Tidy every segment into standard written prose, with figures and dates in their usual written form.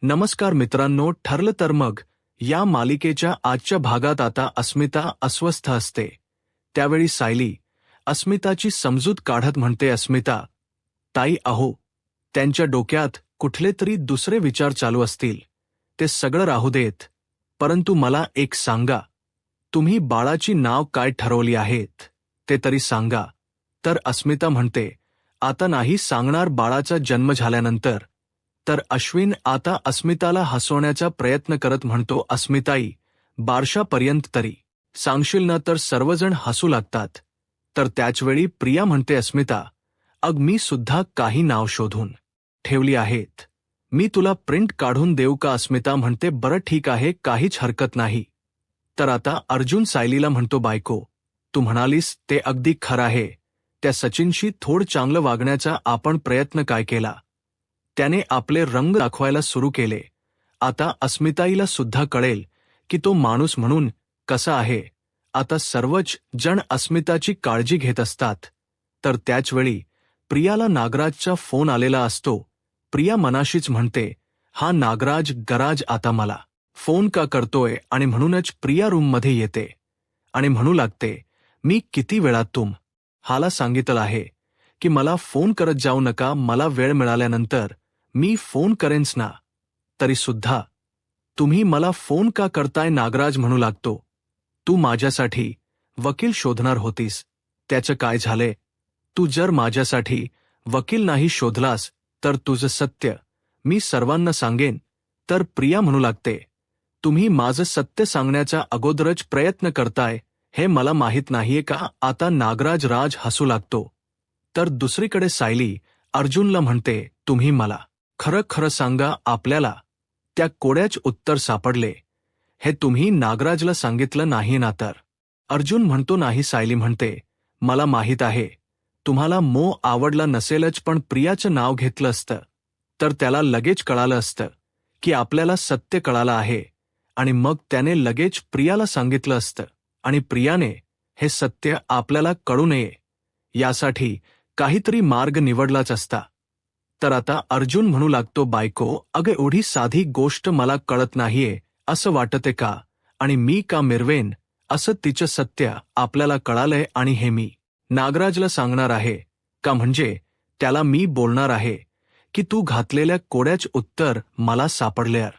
नमस्कार मित्रांनो, ठरलं तर मग या मालिकेच्या आजच्या भागात आता अस्मिता अस्वस्थ असते. त्यावेळी सायली अस्मिताची समजूत काढत म्हणते, अस्मिता ताई अहो, त्यांच्या डोक्यात कुठले तरी दुसरे विचार चालू असतील. ते सगळं राहू देत, परंतु मला एक सांगा, तुम्ही बाळाची नाव काय ठरवली आहेत ते तरी सांगा. तर अस्मिता म्हणते, आता नाही सांगणार. बाळाचा जन्म झाल्यानंतर. तर अश्विन आता अस्मिताला हसवण्याचा प्रयत्न करत म्हणतो, अस्मिताई बारशापर्यंत तरी सांगशील ना. तर सर्वजण हसू लागतात. तर त्याचवेळी प्रिया म्हणते, अस्मिता अग मी सुद्धा काही नाव शोधून ठेवली आहेत. मी तुला प्रिंट काढून देऊ का. अस्मिता म्हणते, बरं ठीक आहे, काहीच हरकत नाही. तर आता अर्जुन सायलीला म्हणतो, बायको तू म्हणालीस ते अगदी खरं आहे. त्या सचिनशी थोड चांगलं वागण्याचा आपण प्रयत्न काय केला. त्याने आपले रंग दाखवायला सुरू केले. आता अस्मिताईला सुद्धा कळेल की तो माणूस म्हणून कसा आहे. आता सर्वच जण अस्मिताची काळजी घेत असतात. तर त्याचवेळी प्रियाला नागराजचा फोन आलेला असतो. प्रिया मनाशीच म्हणते, हा नागराज गराज आता मला फोन का करतोय. आणि म्हणूनच प्रिया रूममध्ये येते आणि म्हणू लागते, मी किती वेळात हाला सांगितलं आहे की मला फोन करत जाऊ नका. मला वेळ मिळाल्यानंतर मी फोन करेन्स ना. तरी सुद्धा तुम्ही मला फोन का करताय. नागराज म्हणू लागतो, तू माझ्यासाठी वकील शोधणार होतीस, त्याचं काय झाले. तू जर माझ्यासाठी वकील नाही शोधलास तर तुझं सत्य मी सर्वांना सांगेन. तर प्रिया म्हणू लागते, तुम्ही माझं सत्य सांगण्याचा अगोदरच प्रयत्न करताय हे मला माहीत नाहीये का. आता नागराज हसू लागतो. तर दुसरीकडे सायली अर्जुनला म्हणते, तुम्ही मला खरं खरं सांगा, आपल्याला त्या कोड्याच उत्तर सापडले हे तुम्ही नागराजला सांगितलं नाही ना. तर अर्जुन म्हणतो, नाही. सायली म्हणते, मला माहीत आहे तुम्हाला आवडला नसेलच, पण प्रियाचं नाव घेतलं असतं तर त्याला लगेच कळालं असतं की आपल्याला सत्य कळालं आहे. आणि मग त्याने लगेच प्रियाला सांगितलं असतं आणि प्रियाने हे सत्य आपल्याला कळू नये यासाठी काहीतरी मार्ग निवडलाच असता. तर आता अर्जुन म्हणू लागतो, बायको अगं एवढी साधी गोष्ट मला कळत नाहीये असं वाटते का. आणि मी का मिरवेन असं. तिचं सत्य आपल्याला कळालंय आणि हे मी नागराजला सांगणार आहे का. म्हणजे त्याला मी बोलणार आहे की तू घातलेल्या कोड्याच उत्तर मला सापडल्यार.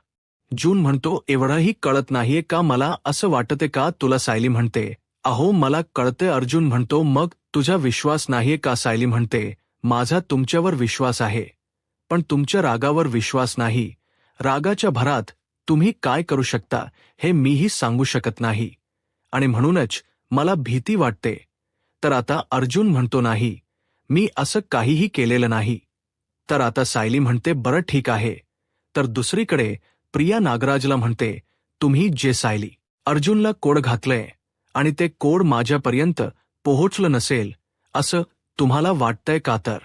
जून म्हणतो, एवढंही कळत नाहीये का मला असं वाटते का तुला. सायली म्हणते, अहो मला कळते. अर्जुन म्हणतो, मग तुझा विश्वास नाहीये का. सायली म्हणते, माझा तुमच्यावर विश्वास आहे पण तुमच्या रागावर विश्वास नाही. रागाच्या भरात तुम्ही काय करू शकता हे मीही सांगू शकत नाही आणि म्हणूनच मला भीती वाटते. तर आता अर्जुन म्हणतो, नाही मी असं काहीही केलेलं नाही. तर आता सायली म्हणते, बरं ठीक आहे. तर दुसरीकडे प्रिया नागराजला म्हणते, तुम्ही जे सायली अर्जुनला कोड घातलंय आणि ते कोड माझ्यापर्यंत पोहोचलं नसेल असं तुम्हाला वाटतंय का. तर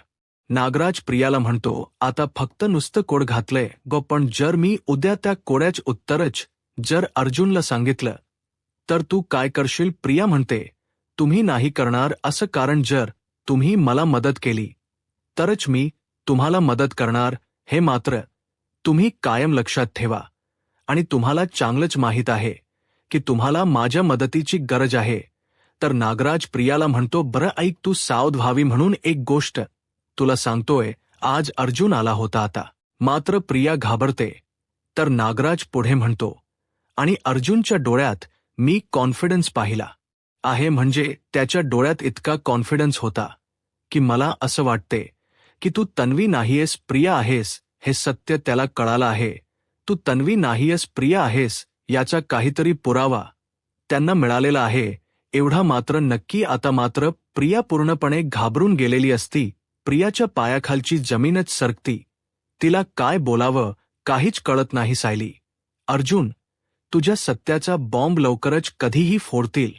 नागराज प्रियाला म्हणतो, आता फक्त नुसतं कोड घातलंय गो, पण जर मी उद्या त्या कोड्याच उत्तरच जर अर्जुनला सांगितलं तर तू काय करशील. प्रिया म्हणते, तुम्ही नाही करणार असं, कारण जर तुम्ही मला मदत केली तरच मी तुम्हाला मदत करणार हे मात्र तुम्ही कायम लक्षात ठेवा. आणि तुम्हाला चांगलंच माहीत आहे की तुम्हाला माझ्या मदतीची गरज आहे. तर नागराज प्रियाला म्हणतो, बरं ऐक, तू सावध व्हावी म्हणून एक गोष्ट तुला सांगतोय. आज अर्जुन आला होता. आता मात्र प्रिया घाबरते. तर नागराज पुढे म्हणतो, आणि अर्जुनच्या डोळ्यात मी कॉन्फिडन्स पाहिला आहे. म्हणजे त्याच्या डोळ्यात इतका कॉन्फिडन्स होता की मला असं वाटते की तू तन्वी नाहीयेस, प्रिया आहेस. हे सत्य त्याला कळालं आहे. तू तन्वी नाहीयेस, प्रिया आहेस याचा काहीतरी पुरावा त्यांना मिळालेला आहे. एवढा मात्र नक्की. आता मात्र प्रिया पूर्णपणे घाबरून गेलेली असती. प्रियाच्या पायाखालची जमीनच सरकती. तिला काय बोलावं काहीच कळत नाही. सायली, अर्जुन तुझ्या सत्याचा बॉम्ब लवकरच कधीही फोडतील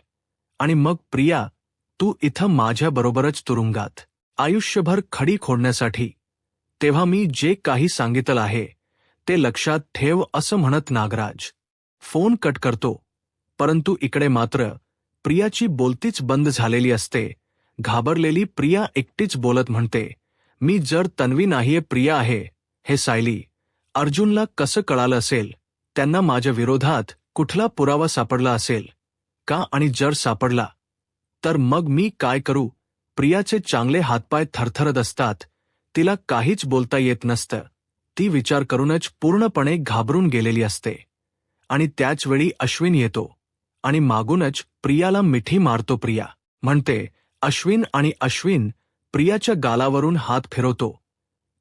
आणि मग प्रिया तू इथं माझ्याबरोबरच तुरुंगात आयुष्यभर खडी खोडण्यासाठी. तेव्हा मी जे काही सांगितलं आहे ते लक्षात ठेव असं म्हणत नागराज फोन कट करतो. परंतु इकडे मात्र प्रियाची बोलतीच बंद झालेली असते. घाबरलेली प्रिया एकटीच बोलत म्हणते, मी जर तन्वी नाहीये, प्रिया आहे. हे सायली, अर्जुनला कसं कळालं असेल? त्यांना माझ्या विरोधात कुठला पुरावा सापडला असेल का? आणि जर सापडला तर मग मी काय करू? प्रियाचे चांगले हातपाय थरथरत असतात. तिला काहीच बोलता येत नसतं. ती विचार करूनच पूर्णपणे घाबरून गेलेली असते. आणि त्याचवेळी अश्विन येतो आणि मागूनच प्रियाला मिठी मारतो. प्रिया म्हणते अश्विन, आणि अश्विन प्रियाच्या गालावरून हात फिरवतो.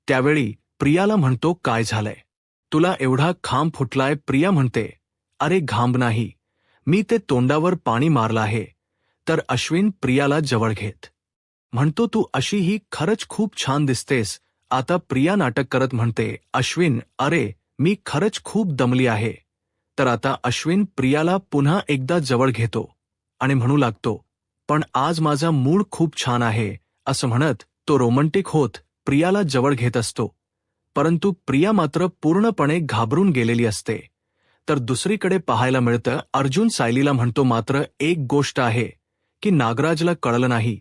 त्यावेळी प्रियाला म्हणतो, काय झालंय? तुला एवढा घाम फुटलाय? प्रिया म्हणते, अरे घाम नाही, मी ते तोंडावर पाणी मारलं आहे. तर अश्विन प्रियाला जवळ घेत म्हणतो, तू अशीही खरंच खूप छान दिसतेस. आता प्रिया नाटक करत म्हणते, अश्विन, अरे मी खरंच खूप दमली आहे. तर आता अश्विन प्रियाला पुन्हा एकदा जवळ घेतो आणि म्हणू लागतो, पण आज माझा मूड खूप छान आहे. असं म्हणत तो रोमँटिक होत प्रियाला जवळ घेत असतो. परंतु प्रिया मात्र पूर्णपणे घाबरून गेलेली असते. तर दुसरीकडे पाहायला मिळतं, अर्जुन सायलीला म्हणतो, मात्र एक गोष्ट आहे की नागराजला कळलं नाही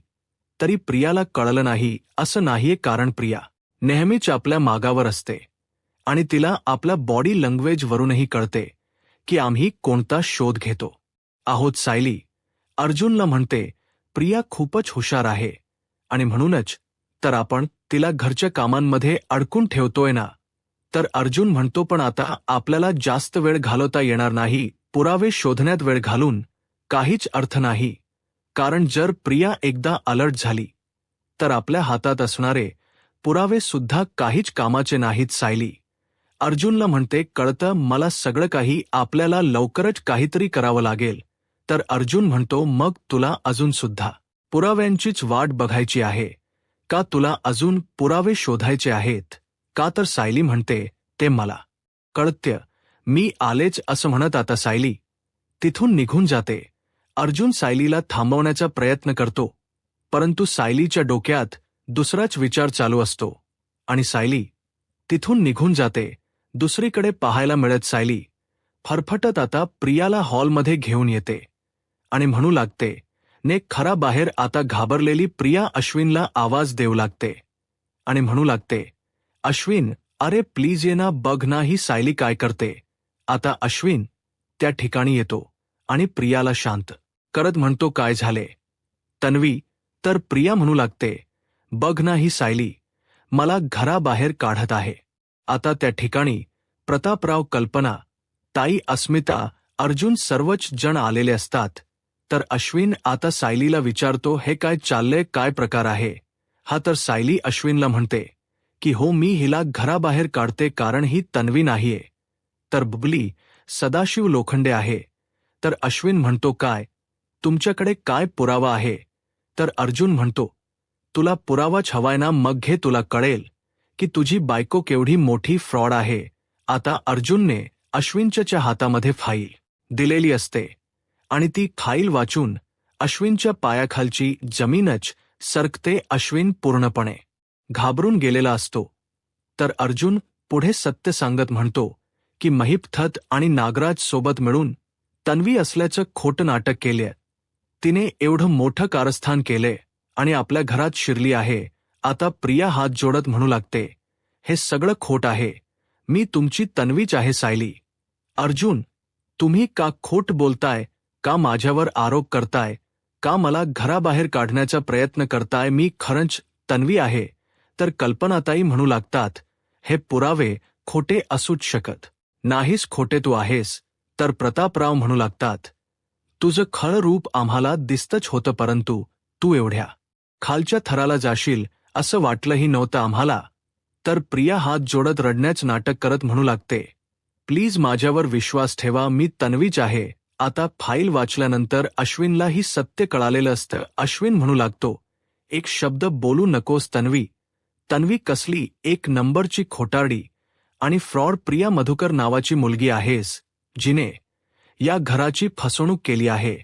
तरी प्रियाला कळलं नाही असं नाहीये, कारण प्रिया नेहमीच आपल्या मागावर असते आणि तिला आपल्या बॉडी लँग्वेजवरूनही कळते की आम्ही कोणता शोध घेतो आहोत. सायली अर्जुनला म्हणते, प्रिया खूपच हुशार आहे आणि म्हणूनच तर आपण तिला घरच्या कामांमध्ये अडकून ठेवतोय ना. तर अर्जुन म्हणतो, पण आता आपल्याला जास्त वेळ घालवता येणार नाही. पुरावे शोधण्यात वेळ घालून काहीच अर्थ नाही, कारण जर प्रिया एकदा अलर्ट झाली तर आपल्या हातात असणारे पुरावे सुद्धा काहीच कामाचे नाहीत. सायली अर्जुनला म्हणते, कळतं मला सगळं काही, आपल्याला लवकरच काहीतरी करावं लागेल. तर अर्जुन म्हणतो, मग तुला अजून सुद्धा पुराव्यांचीच वाट बघायची आहे का? तुला अजून पुरावे शोधायचे आहेत का? तर सायली म्हणते, ते मला कळतं, मी आलेच. असं म्हणत आता सायली तिथून निघून जाते. अर्जुन सायलीला थांबवण्याचा प्रयत्न करतो, परंतु सायलीच्या डोक्यात दुसराच विचार चालू असतो आणि सायली तिथून निघून जाते. दुसरीकडे पाहायला मिळत सायली फरफटत आता प्रियाला हॉलमध्ये घेऊन येते आणि म्हणू लागते, ने खरा बाहेर. आता घाबरलेली प्रिया अश्विनला आवाज देऊ लागते आणि म्हणू लागते, अश्विन, अरे प्लीज ये ना, बघ ना ही सायली काय करते. आता अश्विन त्या ठिकाणी येतो आणि प्रियाला शांत करत म्हणतो, काय झाले तन्वी? तर प्रिया म्हणू लागते, बघ ना ही सायली मला घराबाहेर काढत आहे. आता त्या ठिकाणी प्रतापराव, कल्पना, ताई, अस्मिता, अर्जुन सर्वच जण आलेले असतात. तर अश्विन आता सायलीला विचारतो, हे काय चाललंय, काय प्रकार आहे हा? तर सायली अश्विनला म्हणते की हो, मी हिला घराबाहेर काढते कारण ही तन्वी नाहीये, तर बुबली सदाशिव लोखंडे आहे. तर अश्विन म्हणतो, काय तुमच्याकडे काय पुरावा आहे? तर अर्जुन म्हणतो, तुला पुरावाच हवाय ना, मग घे, तुला कळेल की तुझी बायको केवढी मोठी फ्रॉड आहे. आता अर्जुनने अश्विनच्या हातामध्ये फाईल दिलेली असते आणि ती फाईल वाचून अश्विनच्या पायाखालची जमीनच सरकते. अश्विन पूर्णपणे घाबरून गेलेला असतो. तर अर्जुन पुढे सत्य सांगत म्हणतो की महिपथत आणि नागराज सोबत मिळून तन्वी असल्याचं खोटं नाटक केलंय. तिने एवढं मोठं कारस्थान केलंय आणि आपल्या घरात शिरली आहे. आता प्रिया हात जोडत म्हणू लागते, हे सगळं खोट आहे, मी तुमची तन्वीच आहे. सायली, अर्जुन, तुम्ही का खोट बोलताय? का माझ्यावर आरोप करताय? का मला घराबाहेर काढण्याचा प्रयत्न करताय? मी खरंच तन्वी आहे. तर कल्पनाताई म्हणू लागतात, हे पुरावे खोटे असूच शकत नाहीस, खोटे तू आहेस. तर प्रतापराव म्हणू लागतात, तुझं खरं रूप आम्हाला दिसतच होतं, परंतु तू एवढ्या खालच्या थराला जाशील असं वाटलंही नव्हतं आम्हाला. तर प्रिया हात जोडत रडण्याचं नाटक करत म्हणू लागते, प्लीज माझ्यावर विश्वास ठेवा, मी तन्वीच आहे. आता फाईल वाचल्यानंतर अश्विनला ही सत्य कळालेलं असतं. अश्विन म्हणू लागतो, एक शब्द बोलू नकोस तन्वी. तन्वी कसली एक नंबरची खोटारडी आणि फ्रॉड प्रिया मधुकर नावाची मुलगी आहेस, जिने या घराची फसवणूक केली आहे.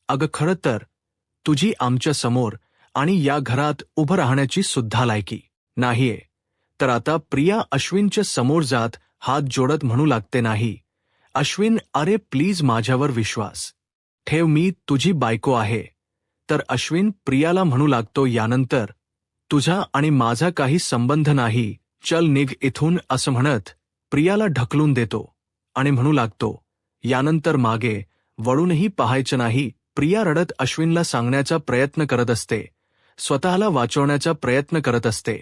अगं खरं तर तुझी आमच्या समोर आणि या घरात उभं राहण्याची सुद्धा लायकी नाहीये. तर आता प्रिया अश्विनच्या समोर जात हात जोडत म्हणू लागते, नाही अश्विन, अरे प्लीज माझ्यावर विश्वास ठेव, मी तुझी बायको आहे. तर अश्विन प्रियाला म्हणू लागतो, यानंतर तुझा आणि माझा काही संबंध नाही, चल निघ इथून. असं म्हणत प्रियाला ढकलून देतो आणि म्हणू लागतो, यानंतर मागे वळूनही पाहायचं नाही. प्रिया रडत अश्विनला सांगण्याचा प्रयत्न करत असते, स्वतःला वाचवण्याचा प्रयत्न करत असते.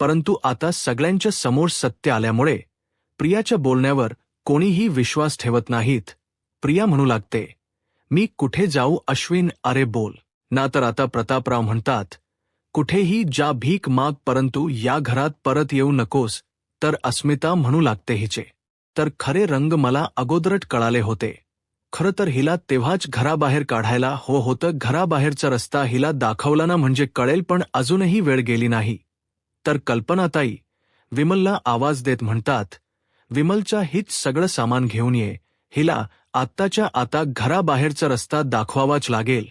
परंतु आता सगळ्यांच्या समोर सत्य आल्यामुळे प्रियाच्या बोलण्यावर कोणीही विश्वास ठेवत नाहीत. प्रिया म्हणू लागते, मी कुठे जाऊ अश्विन, अरे बोल ना. तर आता प्रतापराव म्हणतात, कुठेही जा, भीक माग, परंतु या घरात परत येऊ नकोस. तर अस्मिता म्हणू लागते, हिचे तर खरे रंग मला अगोदरच कळाले होते. खरं तर हिला तेव्हाच घराबाहेर काढायला हवं होतं. घराबाहेरचा रस्ता हिला दाखवला ना म्हणजे कळेल, पण अजूनही वेळ गेली नाही. तर कल्पनाताई विमलला आवाज देत म्हणतात, विमलच्या हीच सगळं सामान घेऊन ये. हिला आत्ताच्या आता घराबाहेरचा रस्ता दाखवावाच लागेल.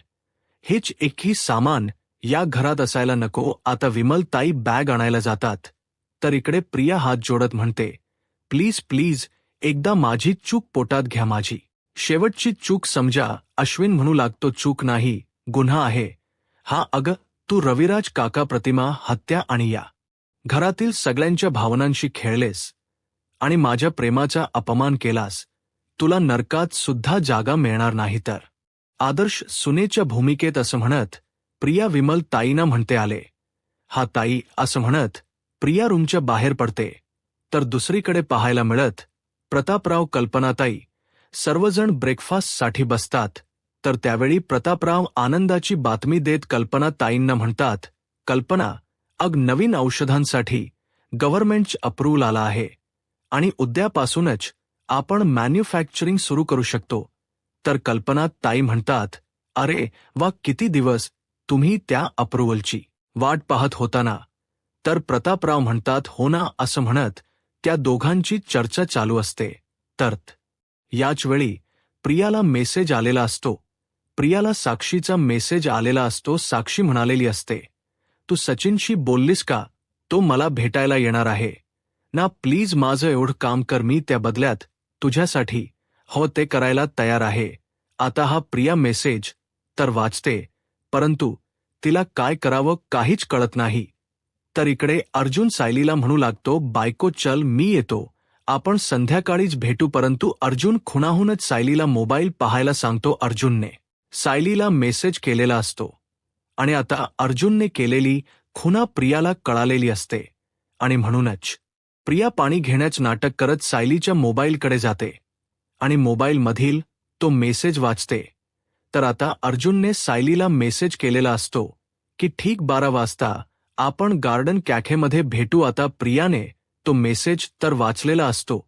हेच एकही सामान या घरात असायला नको. आता विमलताई बॅग आणायला जातात. तर इकडे प्रिया हात जोडत म्हणते, प्लीज प्लीज एकदा माझी चूक पोटात घ्या, माझी शेवटची चूक समजा. अश्विन म्हणू लागतो, चूक नाही, गुन्हा आहे हा. अगं तू रविराज काका प्रतिमा हत्या आणि या घरातील सगळ्यांच्या भावनांशी खेळलेस आणि माझ्या प्रेमाचा अपमान केलास. तुला नरकात सुद्धा जागा मिळणार नाही. तर आदर्श सुनेच्या भूमिकेत असं म्हणत प्रिया विमल ताईंना म्हणते, आले हा ताई. असं म्हणत प्रिया रूमच्या बाहेर पडते. तर दुसरीकडे पाहायला मिळत प्रतापराव, कल्पनाताई सर्वजण ब्रेकफास्टसाठी बसतात. तर त्यावेळी प्रतापराव आनंदाची बातमी देत कल्पनाताईंना म्हणतात, कल्पना, नवीन औषधांसाठी गव्हर्नमेंटचं अप्रूव्हल आला आहे आणि उद्यापासूनच आपण मॅन्युफॅक्चरिंग सुरू करू शकतो. तर कल्पनाताई म्हणतात, अरे वा, किती दिवस तुम्ही त्या अप्रूव्हलची वाट पाहत होता ना. तर प्रतापराव म्हणतात, हो ना. असं म्हणत त्या दोघांची चर्चा चालू असते. तर याच वेळी प्रियाला मेसेज आलेला असतो. प्रियाला साक्षीचा मेसेज आलेला असतो. साक्षी म्हणालेली असते, तू सचिनशी बोललीस का? तो मला भेटायला येणार आहे ना. प्लीज माझं एवढं काम कर, मी त्या बदल्यात तुझ्यासाठी हो ते करायला तयार आहे. आता हा प्रिया मेसेज तर वाचते, परंतु तिला काय करावं काहीच कळत नाही. तर इकडे अर्जुन सायलीला म्हणू लागतो, बायको चल मी येतो, आपण संध्याकाळीच भेटू. परंतु अर्जुन खुणाहूनच सायलीला मोबाईल पाहायला सांगतो. अर्जुनने सायलीला मेसेज केलेला असतो आणि आता अर्जुनने केलेली खुणा प्रियाला कळालेली असते आणि म्हणूनच प्रिया पाणी घेण्याचं नाटक करत सायलीच्या मोबाईलकडे जाते आणि मोबाईलमधील तो मेसेज वाचते. तर आता अर्जुनने सायलीला मेसेज केलेला असतो की ठीक 12 वाजता आपण गार्डन कॅफेमध्ये भेटू. आता प्रियाने तो मेसेज तर वाचलेला असतो.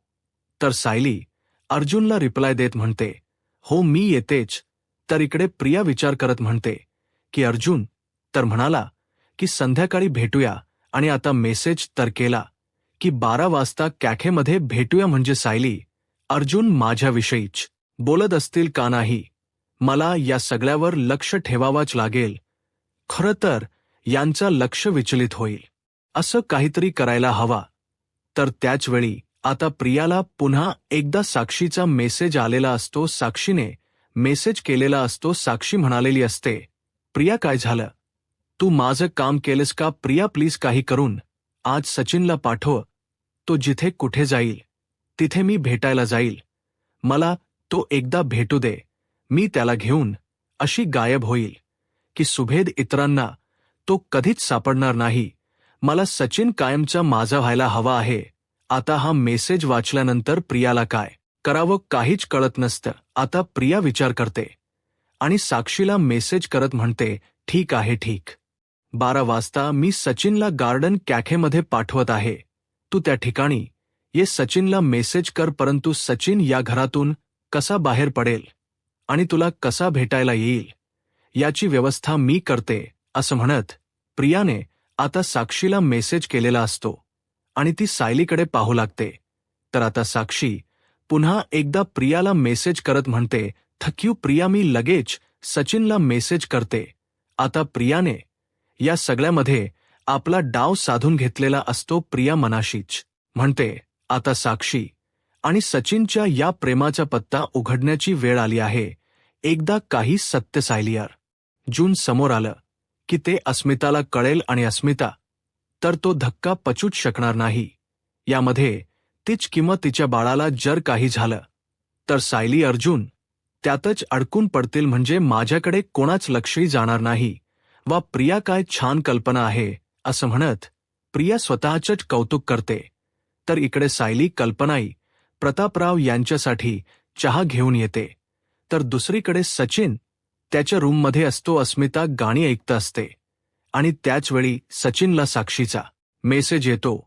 तर सायली अर्जुनला रिप्लाय देत म्हणते, हो मी येतेच. तर इकडे प्रिया विचार करत म्हणते की अर्जुन तर म्हणाला की संध्याकाळी भेटूया आणि आता मेसेज तर केला की 12 वाजता कॅफेमध्ये भेटूया. म्हणजे सायली अर्जुन माझ्याविषयीच बोलत असतील का नाही, मला या सगळ्यावर लक्ष ठेवावाच लागेल. खरं तर यांचा लक्ष विचलित होईल, असं काहीतरी करायला हवा. तर त्याचवेळी आता प्रियाला पुन्हा एकदा साक्षीचा मेसेज आलेला असतो. साक्षीने मेसेज केलेला असतो. साक्षी म्हणालेली असते, प्रिया काय झालं, तू माझं काम केलंस का? प्रिया प्लीज काही करून आज सचिनला पाठव. तो जिथे कुठे जाईल तिथे मी भेटायला जाईल. मला तो एकदा भेटू दे, मी त्याला घेऊन अशी गायब होईल की सुभेद इतरांना तो कधीच सापडणार नाही. मला सचिन कायमचा माझा व्हायला हवा आहे. आता हा मेसेज वाचल्यानंतर प्रियाला काय करावं काहीच कळत नसतं. आता प्रिया विचार करते आणि साक्षीला मेसेज करत म्हणते, ठीक आहे ठीक, 12 वाजता मी सचिनला गार्डन कॅफेमध्ये पाठवत आहे. तू त्या ठिकाणी ये. सचिनला मेसेज कर. परंतु सचिन या घरातून कसा बाहेर पडेल आणि तुला कसा भेटायला येईल याची व्यवस्था मी करते. असं म्हणत प्रियाने आता साक्षीला मेसेज केलेला असतो आणि ती सायलीकडे पाहू लागते. तर आता साक्षी पुन्हा एकदा प्रियाला मेसेज करत म्हणते, थँक्यू प्रिया, मी लगेच सचिनला मेसेज करते. आता प्रियाने या सगळ्यामध्ये आपला डाव साधून घेतलेला असतो. प्रिया मनाशीच म्हणते, आता साक्षी आणि सचिनच्या या प्रेमाचा पत्ता उघडण्याची वेळ आली आहे. एकदा काही सत्य सायलीवर जून समोर आलं की ते अस्मिताला कळेल आणि अस्मिता तर तो धक्का पचूच शकणार नाही. यामध्ये तीच किंवा तिच्या बाळाला जर काही झालं तर सायली अर्जुन त्यातच अडकून पडतील म्हणजे माझ्याकडे कोणाच लक्षही जाणार नाही. वा प्रिया काय छान कल्पना आहे असं म्हणत प्रिया स्वतःचंच कौतुक करते. तर इकडे सायली कल्पनाई प्रतापराव यांच्यासाठी चहा घेऊन येते. तर दुसरीकडे सचिन त्याच्या रूममध्ये असतो. अस्मिता गाणी ऐकत असते आणि त्याचवेळी सचिनला साक्षीचा मेसेज येतो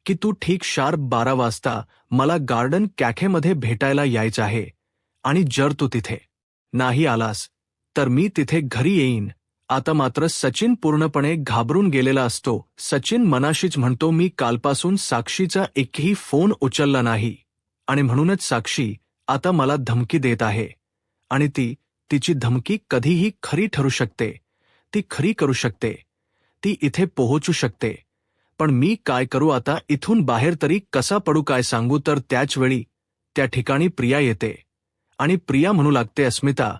की तू ठीक शार्प 12 वाजता मला गार्डन कॅफेमध्ये भेटायला यायचं आहे आणि जर तू तिथे नाही आलास तर मी तिथे घरी येईन. आता मात्र सचिन पूर्णपणे घाबरून गेलेला असतो. सचिन मनाशीच म्हणतो मी कालपासून साक्षीचा एकही फोन उचलला नाही आणि म्हणूनच साक्षी आता मला धमकी देत आहे आणि तिची धमकी कधीही खरी ठरू शकते. ती खरी करू शकते. ती इथे पोहोचू शकते. पण मी काय करू आता? इथून बाहेर तरी कसा पडू काय सांगू? तर त्याचवेळी त्या ठिकाणी प्रिया येते आणि प्रिया म्हणू लागते अस्मिता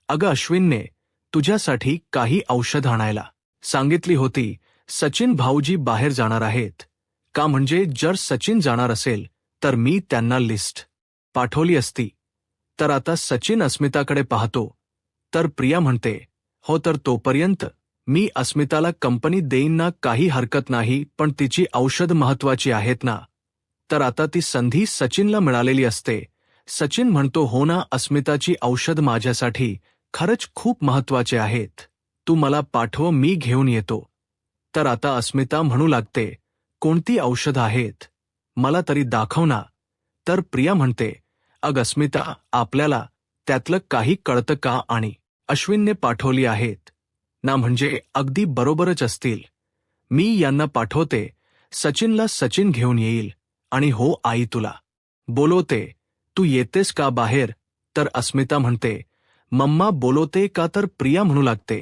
अगं अश्विनने तुझ्यासाठी काही औषध आणायला सांगितली होती. सचिन भाऊजी बाहेर जाणार आहेत का? म्हणजे जर सचिन जाणार असेल तर मी त्यांना लिस्ट पाठवली असती. तर आता सचिन अस्मिताकडे पाहतो तर प्रिया म्हणते हो तर तोपर्यंत मी अस्मिताला कंपनी देईन ना, काही हरकत नाही, पण तिची औषध महत्वाची आहेत ना. तर आता ती संधी सचिनला मिळालेली असते. सचिन म्हणतो हो ना, अस्मिताची औषध माझ्यासाठी खरंच खूप महत्वाचे आहेत. तू मला पाठव, मी घेऊन येतो. तर आता अस्मिता म्हणू लागते कोणती औषध आहेत? मला तरी दाखव ना. तर प्रिया म्हणते अग अस्मिता आपल्याला त्यातलं काही कळतं का? आणि अश्विनने पाठवली आहेत ना, म्हणजे अगदी बरोबरच असतील. मी यांना पाठवते. सचिनला सचिन घेऊन येईल. आणि हो आई तुला बोलवते, तू येतेस का बाहेर? तर अस्मिता म्हणते मम्मा बोलवते का? तर प्रिया म्हणू लागते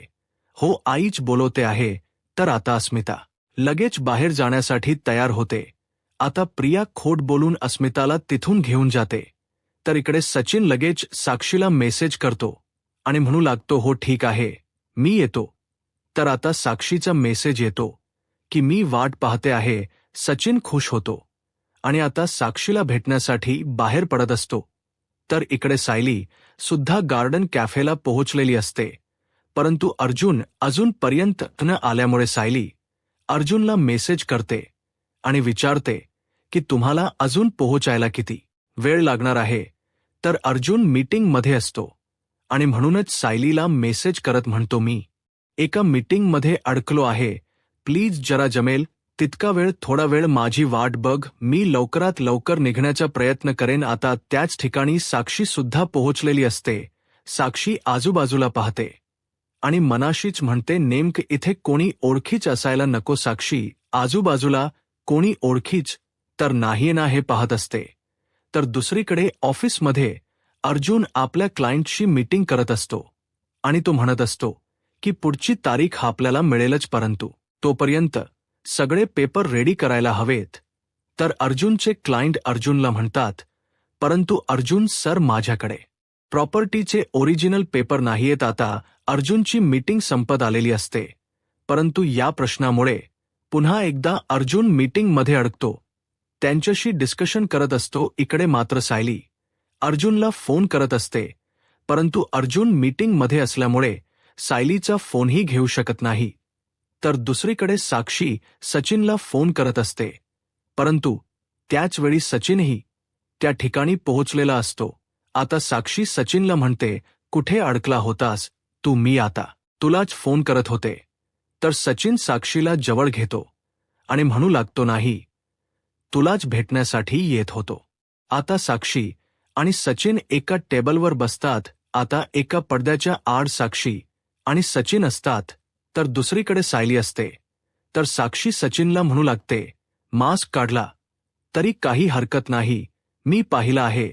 हो आईच बोलवते आहे. तर आता अस्मिता लगेच बाहेर जाण्यासाठी तयार होते. आता प्रिया खोट बोलून अस्मिताला तिथून घेऊन जाते. तर इकडे सचिन लगेच साक्षीला मेसेज करतो आणि म्हणू लागतो हो ठीक आहे, मी येतो. तर आता साक्षीचा मेसेज येतो की मी वाट पाहते आहे. सचिन खुश होतो आणि आता साक्षीला भेटण्यासाठी बाहेर पडत असतो. तर इकडे सायली सुद्धा गार्डन कॅफेला पोहोचलेली असते. परंतु अर्जुन अजूनपर्यंत न आल्यामुळे सायली अर्जुनला मेसेज करते आणि विचारते की तुम्हाला अजून पोहोचायला किती वेळ लागणार आहे? तर अर्जुन मीटिंगमध्ये असतो आणि म्हणूनच सायलीला मेसेज करत म्हणतो मी एका मीटिंगमध्ये अडकलो आहे, प्लीज जरा जमेल तितका वेळ, थोडा वेळ माझी वाट बघ, मी लवकरात लवकर निघण्याचा प्रयत्न करेन. आता त्याच ठिकाणी साक्षी सुद्धा पोहोचलेली असते. साक्षी आजूबाजूला पाहते आणि मनाशीच म्हणते नेमकं इथे कोणी ओळखीच असायला नको. साक्षी आजूबाजूला कोणी ओळखीच तर नाही ना हे पाहत असते. तर दुसरीकडे ऑफिसमध्ये अर्जुन आपल्या क्लायंटशी मीटिंग करत असतो आणि तो म्हणत असतो की पुढची तारीख आपल्याला मिळेलच, परंतु तोपर्यंत सगळे पेपर रेडी करायला हवेत. तर अर्जुनचे क्लायंट अर्जुनला म्हणतात परंतु अर्जुन सर माझ्याकडे प्रॉपर्टीचे ओरिजिनल पेपर नाहीयेत. आता अर्जुनची मीटिंग संपत आलेली असते, परंतु या प्रश्नामुळे पुन्हा एकदा अर्जुन मीटिंगमध्ये अडकतो. त्यांच्याशी डिस्कशन करत असतो. इकडे मात्र सायली अर्जुनला फोन करत असते, परंतु अर्जुन मीटिंगमध्ये असल्यामुळे सायलीचा फोनही घेऊ शकत नाही. तर दुसरीकडे साक्षी सचिनला फोन करत असते, परंतु त्याचवेळी सचिनही त्या ठिकाणी पोहोचलेला असतो. आता साक्षी सचिनला म्हणते कुठे अडकला होतास तू? मी आता तुलाच फोन करत होते. तर सचिन साक्षीला जवळ घेतो आणि म्हणू लागतो नाही, तुलाच भेटण्यासाठी येत होतो. आता साक्षी आणि सचिन एका टेबलवर बसतात. आता एका पडद्याच्या आड साक्षी आणि सचिन असतात, तर दुसरीकडे सायली असते. तर साक्षी सचिनला म्हणू लागते मास्क काढला तरी काही हरकत नाही, मी पाहिलं आहे,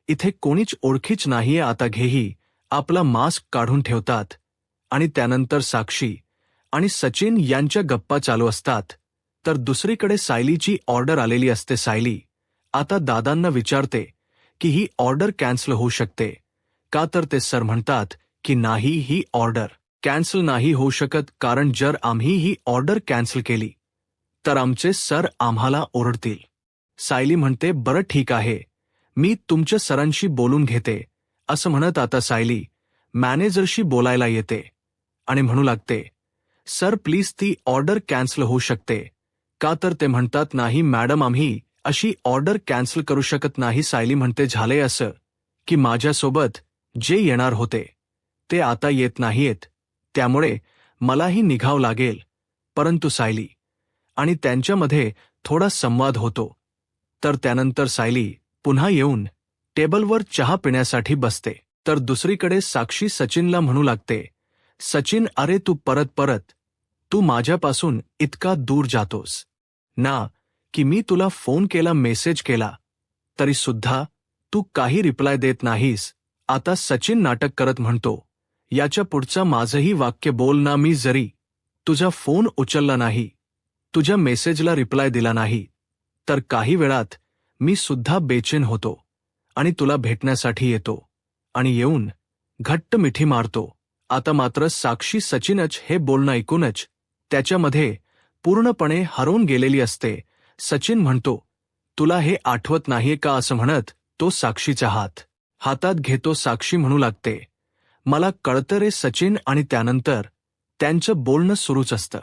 इथे कोणीच ओळखीच नाहीये. आता घेही आपला मास्क काढून ठेवतात आणि त्यानंतर साक्षी आणि सचिन यांच्या गप्पा चालू असतात. तर दुसरीकडे सायलीची ऑर्डर आलेली असते. सायली आता दादांना विचारते की ही ऑर्डर कॅन्सल होऊ शकते का? तर ते सर म्हणतात की नाही, ही ऑर्डर कॅन्सल नाही होऊ शकत, कारण जर आम्ही ही ऑर्डर कॅन्सल केली तर आमचे सर आम्हाला ओरडतील. सायली म्हणते, बरं ठीक आहे, मी तुमच्या सरांशी बोलून घेते. असं म्हणत आता सायली मॅनेजरशी बोलायला येते आणि म्हणू लागते, सर प्लीज ती ऑर्डर कॅन्सल होऊ शकते का? तर ते म्हणतात, नाही मॅडम, आम्ही अशी ऑर्डर कॅन्सल करू शकत नाही. सायली म्हणते, झालंय असं की माझ्यासोबत जे येणार होते ते आता येत नाहीयेत, त्यामुळे मलाही निघावं लागेल. परंतु सायली आणि त्यांच्यामध्ये थोडा संवाद होतो. तर त्यानंतर सायली पुन्हा येऊन टेबलवर चहा पिण्यासाठी बसते. तर दुसरीकडे साक्षी सचिनला म्हणू लागते, सचिन अरे तू परत तू माझ्यापासून इतका दूर जातोस ना, की मी तुला फोन केला, मेसेज केला, तरी सुद्धा तू काही रिप्लाय देत नाहीस. आता सचिन नाटक करत म्हणतो, याच्या पुढचं माझंही वाक्य बोल ना. मी जरी तुझा फोन उचलला नाही, तुझ्या मेसेजला रिप्लाय दिला नाही, तर काही वेळात मी सुद्धा बेचैन होतो आणि तुला भेटण्यासाठी येतो आणि येऊन घट्ट मिठी मारतो. आता मात्र साक्षी सचिनच हे बोलणं ऐकूनच त्याच्यामध्ये पूर्णपणे हरवून गेलेली असते. सचिन म्हणतो, तुला हे आठवत नाहीये का? असं म्हणत तो साक्षीचा हातात घेतो. साक्षी म्हणू लागते, मला कळतं रे सचिन. आणि त्यानंतर त्यांचं बोलणं सुरूच असतं.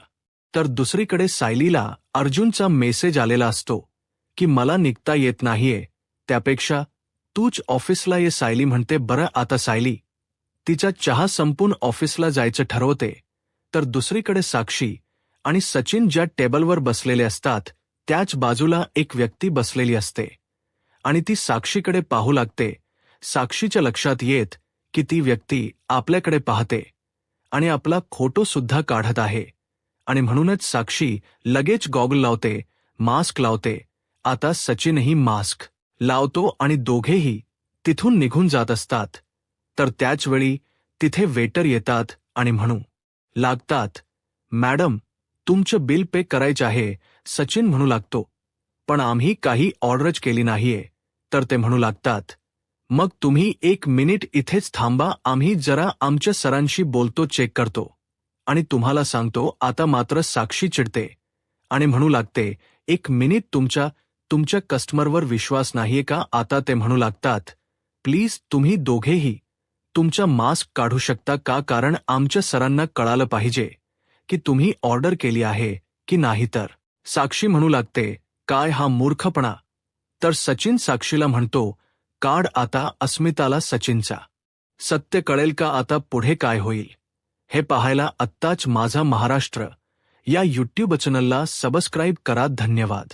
तर दुसरीकडे सायलीला अर्जुनचा मेसेज आलेला असतो की मला निघता येत नाहीये, त्यापेक्षा तूच ऑफिसला ये. सायली म्हणते, बरं. आता सायली तिचा चहा संपून ऑफिसला जायचं ठरवते. तर दुसरीकडे साक्षी आणि सचिन ज्या टेबलवर बसलेले असतात त्याच बाजूला एक व्यक्ती बसलेली असते आणि ती साक्षीकडे पाहू लागते. साक्षीच्या लक्षात येत की ती व्यक्ती आपल्याकडे पाहते आणि आपला फोटो सुद्धा काढत आहे आणि म्हणूनच साक्षी लगेच गॉगल लावते, मास्क लावते. आता सचिनही मास्क लावतो आणि दोघेही तिथून निघून जात असतात. तर त्याचवेळी तिथे वेटर येतात आणि म्हणू लागतात, मॅडम तुमचं बिल पे करायचं आहे. सचिन म्हणू लागतो, पण आम्ही काही ऑर्डरच केली नाहीये. तर ते म्हणू लागतात, मग तुम्ही 1 मिनिट इथेच थांबा, आम्ही जरा आमच्या सरांशी बोलतो, चेक करतो आणि तुम्हाला सांगतो. आता मात्र साक्षी चिडते आणि म्हणू लागते, 1 मिनिट, तुमच्या कस्टमरवर विश्वास नाहीये का? आता ते म्हणू लागतात, प्लीज तुम्ही दोघेही तुमचा मास्क काढू शकता का? कारण आमच्या सरांना कळालं पाहिजे की तुम्ही ऑर्डर केली आहे की नाही. तर साक्षी म्हणू लागते, काय हा मूर्खपणा? तर सचिन साक्षीला म्हणतो, काढ आता. अस्मिताला सचिनचा सत्य कळेल का? आता पुढे काय होईल हे पाहायला आत्ताच माझा महाराष्ट्र या यूट्यूब चॅनलला सबस्क्राईब करा. धन्यवाद.